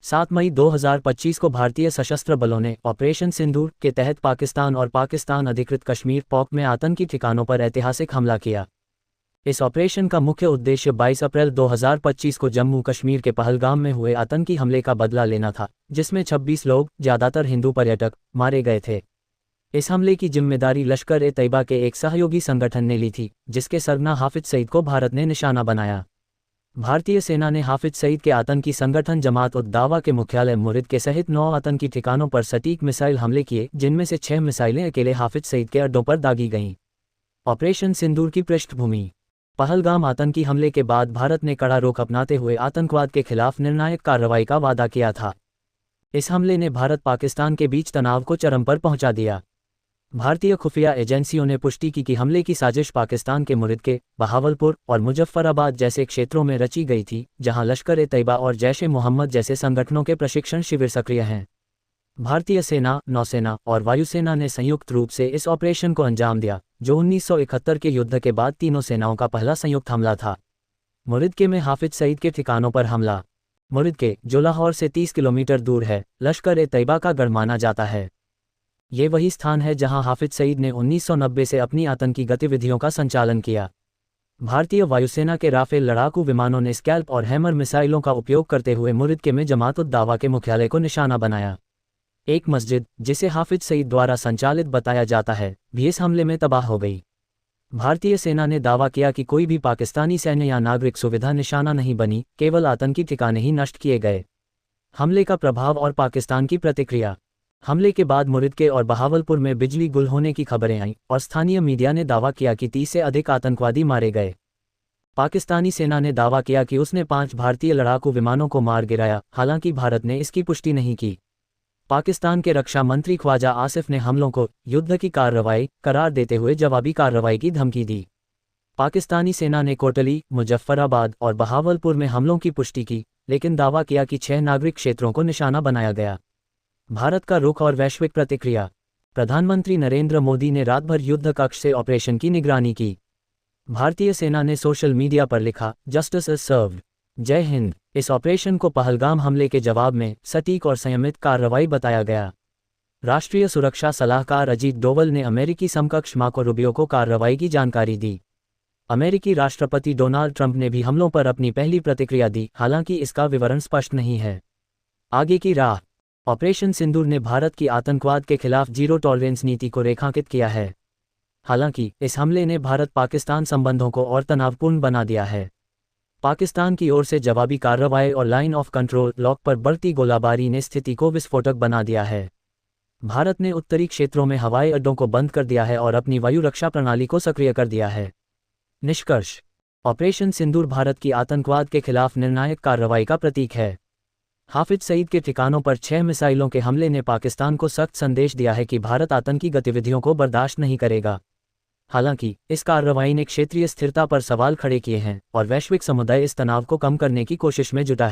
7 मई 2025 को भारतीय सशस्त्र बलों ने ऑपरेशन सिंदूर के तहत पाकिस्तान और पाकिस्तान अधिकृत कश्मीर पॉक में आतंकी ठिकानों पर ऐतिहासिक हमला किया। इस ऑपरेशन का मुख्य उद्देश्य 22 अप्रैल 2025 को जम्मू कश्मीर के पहलगाम में हुए आतंकी हमले का बदला लेना था, जिसमें 26 लोग, ज़्यादातर हिंदू पर्यटक, मारे गए थे। इस हमले की जिम्मेदारी लश्कर-ए-तैयबा के एक सहयोगी संगठन ने ली थी, जिसके सरगना हाफिज सईद को भारत ने निशाना बनाया। भारतीय सेना ने हाफिज सईद के आतंकी संगठन जमात-उद-दावा के मुख्यालय मुरिद के सहित 9 आतंकी ठिकानों पर सटीक मिसाइल हमले किए, जिनमें से 6 मिसाइलें अकेले हाफिज सईद के अड्डों पर दागी गईं। ऑपरेशन सिंदूर की पृष्ठभूमि। पहलगाम आतंकी हमले के बाद भारत ने कड़ा रुख अपनाते हुए आतंकवाद के खिलाफ निर्णायक कार्रवाई का वादा किया था। इस हमले ने भारत-पाकिस्तान के बीच तनाव को चरम पर पहुंचा दिया। भारतीय खुफिया एजेंसियों ने पुष्टि की कि हमले की साजिश पाकिस्तान के मुरिद के, बहावलपुर और मुजफ्फराबाद जैसे क्षेत्रों में रची गई थी, जहां लश्कर-ए-तैयबा और जैश-ए-मोहम्मद जैसे संगठनों के प्रशिक्षण शिविर सक्रिय हैं। भारतीय सेना, नौसेना और वायुसेना ने संयुक्त रूप से इस ऑपरेशन को अंजाम दिया, जो 1971 के युद्ध के बाद तीनों सेनाओं का पहला संयुक्त हमला था। मुरिद के में हाफिज सईद के ठिकानों पर हमला। मुरिद के, जो लाहौर से 30 किलोमीटर दूर है, लश्कर-ए-तैयबा का गढ़ माना जाता है। ये वही स्थान है जहां हाफिज सईद ने 1990 से अपनी आतंकी गतिविधियों का संचालन किया। भारतीय वायुसेना के राफेल लड़ाकू विमानों ने स्कैल्प और हैमर मिसाइलों का उपयोग करते हुए मुरिद के में जमात-उद-दावा के मुख्यालय को निशाना बनाया। एक मस्जिद, जिसे हाफिज सईद द्वारा संचालित बताया जाता है, भी इस हमले में तबाह हो गई। भारतीय सेना ने दावा किया कि कोई भी पाकिस्तानी सैन्य या नागरिक सुविधा निशाना नहीं बनी, केवल आतंकी ठिकाने ही नष्ट किए गए। हमले का प्रभाव और पाकिस्तान की प्रतिक्रिया। हमले के बाद मुरिद के और बहावलपुर में बिजली गुल होने की खबरें आईं और स्थानीय मीडिया ने दावा किया कि 30 से अधिक आतंकवादी मारे गए। पाकिस्तानी सेना ने दावा किया कि उसने 5 भारतीय लड़ाकू विमानों को मार गिराया, हालांकि भारत ने इसकी पुष्टि नहीं की। पाकिस्तान के रक्षा मंत्री ख्वाजा आसिफ ने हमलों को युद्ध की कार्रवाई करार देते हुए जवाबी कार्रवाई की धमकी दी। पाकिस्तानी सेना ने कोटली, मुजफ्फराबाद और बहावलपुर में हमलों की पुष्टि की, लेकिन दावा किया कि 6 नागरिक क्षेत्रों को निशाना बनाया गया। भारत का रुख और वैश्विक प्रतिक्रिया। प्रधानमंत्री नरेंद्र मोदी ने रात भर युद्ध कक्ष से ऑपरेशन की निगरानी की। भारतीय सेना ने सोशल मीडिया पर लिखा, जस्टिस इज सर्व्ड। जय हिंद। इस ऑपरेशन को पहलगाम हमले के जवाब में सटीक और संयमित कार्रवाई बताया गया। राष्ट्रीय सुरक्षा सलाहकार अजीत डोवल ने अमेरिकी समकक्ष मार्को रूबियो को कार्रवाई की जानकारी दी। अमेरिकी राष्ट्रपति डोनाल्ड ट्रंप ने भी हमलों पर अपनी पहली प्रतिक्रिया दी, हालांकि इसका विवरण स्पष्ट नहीं है। आगे की राह। ऑपरेशन सिंदूर ने भारत की आतंकवाद के खिलाफ जीरो टॉलरेंस नीति को रेखांकित किया है। हालांकि इस हमले ने भारत-पाकिस्तान संबंधों को और तनावपूर्ण बना दिया है। पाकिस्तान की ओर से जवाबी कार्रवाई और लाइन ऑफ कंट्रोल लॉक पर बढ़ती गोलाबारी ने स्थिति को विस्फोटक बना दिया है। भारत ने उत्तरी क्षेत्रों में हवाई अड्डों को बंद कर दिया है और अपनी वायु रक्षा प्रणाली को सक्रिय कर दिया है। निष्कर्ष। ऑपरेशन सिंदूर भारत की आतंकवाद के खिलाफ निर्णायक कार्रवाई का प्रतीक है। हाफिज सईद के ठिकानों पर 6 मिसाइलों के हमले ने पाकिस्तान को सख्त संदेश दिया है कि भारत आतंकी गतिविधियों को बर्दाश्त नहीं करेगा। हालांकि इस कार्रवाई ने क्षेत्रीय स्थिरता पर सवाल खड़े किए हैं और वैश्विक समुदाय इस तनाव को कम करने की कोशिश में जुटा है।